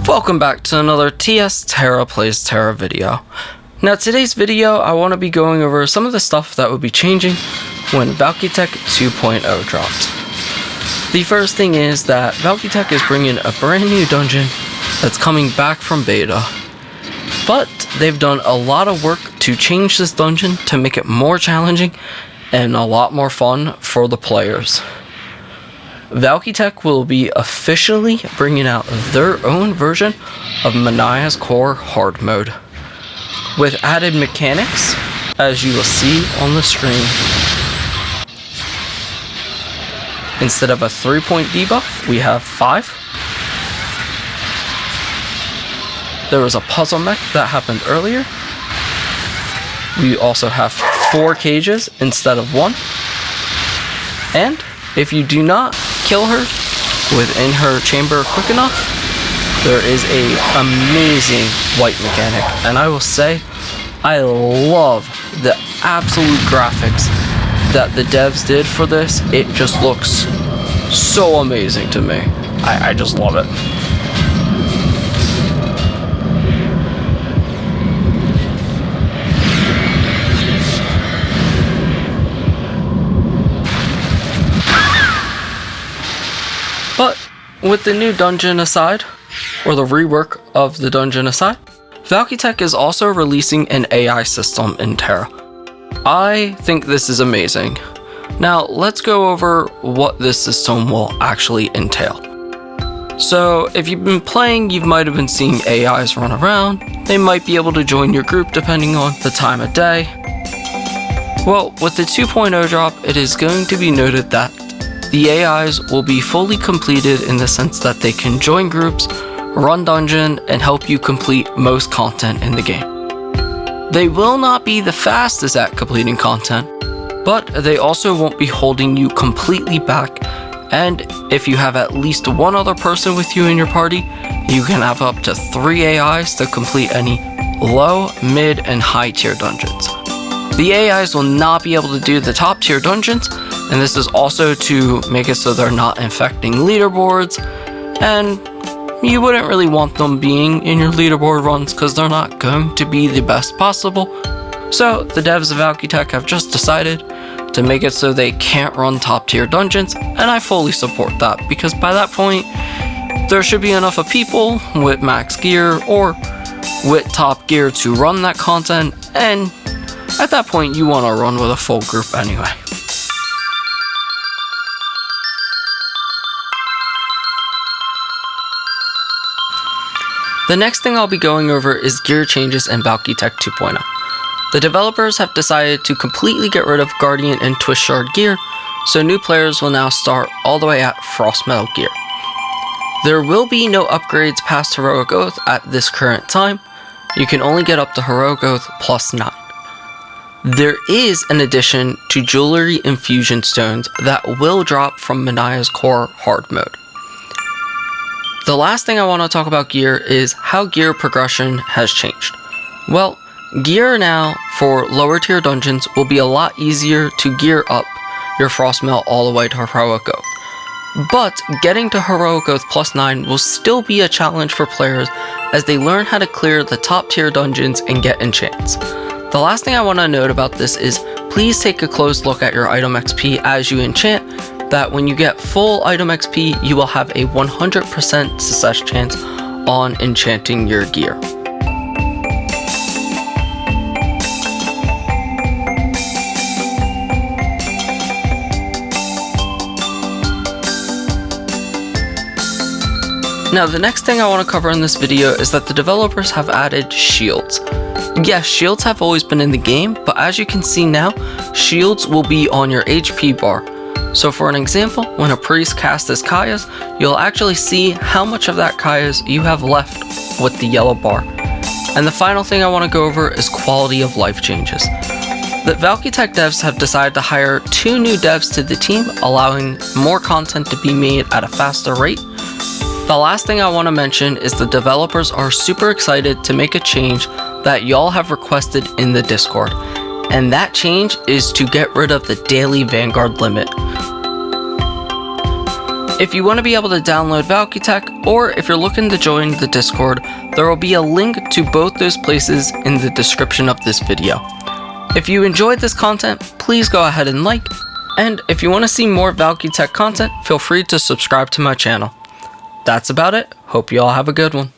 Welcome back to another TS Tera Plays Tera video. Now today's video I want to be going over some of the stuff that would be changing when Valkyteq 2.0 dropped. The first thing is that Valkyteq is bringing a brand new dungeon that's coming back from beta. But they've done a lot of work to change this dungeon to make it more challenging and a lot more fun for the players. Valkyteq will be officially bringing out their own version of Mania's Core hard mode, with added mechanics, as you will see on the screen. Instead of a 3-point debuff, we have 5. There was a puzzle mech that happened earlier. We also have 4 cages instead of 1. And if you do not kill her within her chamber quick enough, there is a amazing white mechanic, and I will say I love the absolute graphics that the devs did for this. It just looks so amazing to me. I just love it. But with the new dungeon aside, or the rework of the dungeon aside, Valkyteq is also releasing an AI system in Tera. I think this is amazing. Now let's go over what this system will actually entail. So if you've been playing, you might have been seeing AIs run around. They might be able to join your group depending on the time of day. Well, with the 2.0 drop, it is going to be noted that the AIs will be fully completed in the sense that they can join groups, run dungeon, and help you complete most content in the game. They will not be the fastest at completing content, but they also won't be holding you completely back, and if you have at least one other person with you in your party, you can have up to 3 AIs to complete any low, mid, and high tier dungeons. The AIs will not be able to do the top tier dungeons, and this is also to make it so they're not infecting leaderboards, and you wouldn't really want them being in your leaderboard runs because they're not going to be the best possible. So the devs of Valkyteq have just decided to make it so they can't run top tier dungeons, and I fully support that, because by that point there should be enough of people with max gear or with top gear to run that content, and at that point you want to run with a full group anyway. The next thing I'll be going over is gear changes in Valkyteq 2.0. The developers have decided to completely get rid of Guardian and Twist Shard gear, so new players will now start all the way at Frost Metal gear. There will be no upgrades past Heroic Oath at this current time. You can only get up to Heroic Oath plus 9. There is an addition to Jewelry Infusion Stones that will drop from Mania's Core hard mode. The last thing I want to talk about gear is how gear progression has changed. Well, gear now for lower tier dungeons will be a lot easier to gear up your Frostmelt all the way to Heroic Oath. But getting to Heroic Oath plus 9 will still be a challenge for players as they learn how to clear the top tier dungeons and get enchants. The last thing I want to note about this is please take a close look at your item XP as you enchant, that when you get full item XP, you will have a 100% success chance on enchanting your gear. Now, the next thing I want to cover in this video is that the developers have added shields. Yes, shields have always been in the game, but as you can see now, shields will be on your HP bar. So for an example, when a priest casts his Kayas, you'll actually see how much of that Kayas you have left with the yellow bar. And the final thing I want to go over is quality of life changes. The Valkyteq devs have decided to hire 2 new devs to the team, allowing more content to be made at a faster rate. The last thing I want to mention is the developers are super excited to make a change that y'all have requested in the Discord, and that change is to get rid of the daily Vanguard limit. If you want to be able to download Valkyteq, or if you're looking to join the Discord, there will be a link to both those places in the description of this video. If you enjoyed this content, please go ahead and like, and if you want to see more Valkyteq content, feel free to subscribe to my channel. That's about it. Hope you all have a good one.